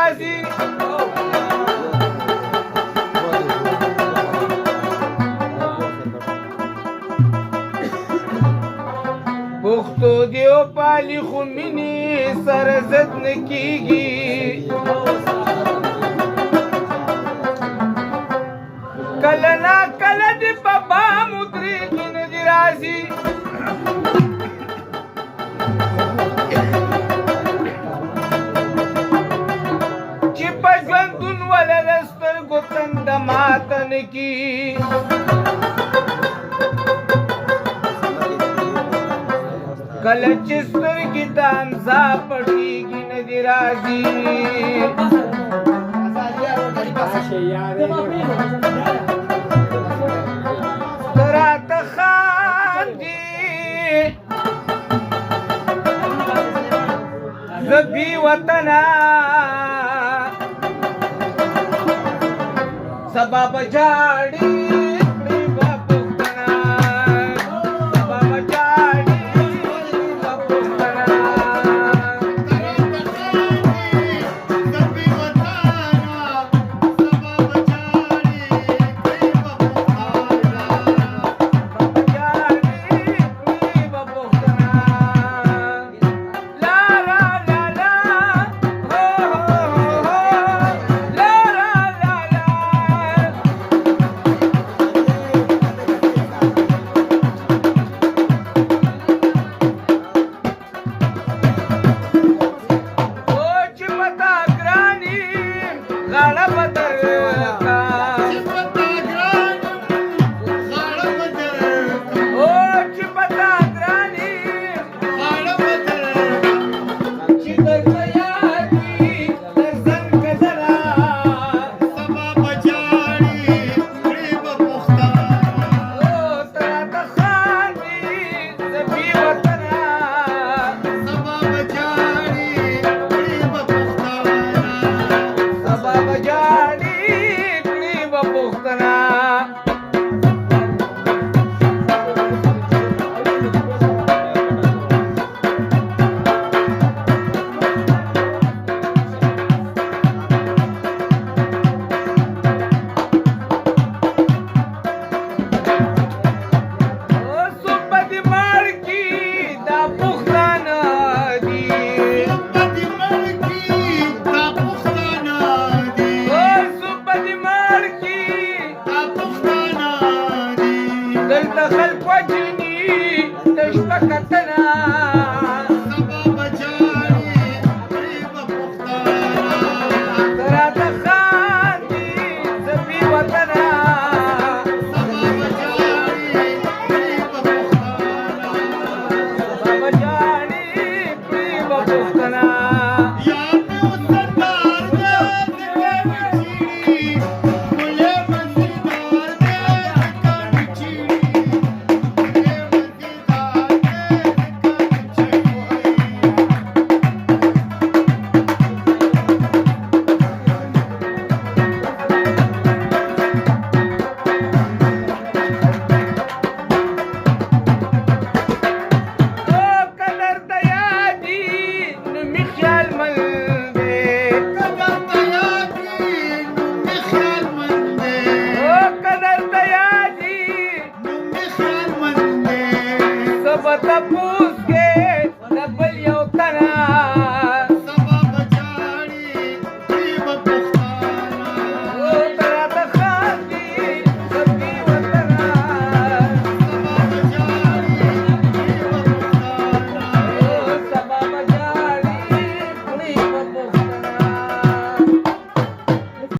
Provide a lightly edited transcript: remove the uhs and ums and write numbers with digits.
راځي پښتو دیو پالي خو مینې سره زد نه کېږي کله نا کله دې په بام ودرېږي نه دې راځي چې په ژوندون ولله سترګو تنده ماته نه کي کله چې سترګې ته امزا پټېږي نه دې راځي ته راته خاندې زه بې وطنه سبا به ژاړې دلته خلک وجني د شپه کتنه سبا به ژاړې غریبه پښتانه ته راته خاندې زه بې وطنه سبا به ژاړې غریبه پښتانه سبا به ژاړې غریبه پښتانه But the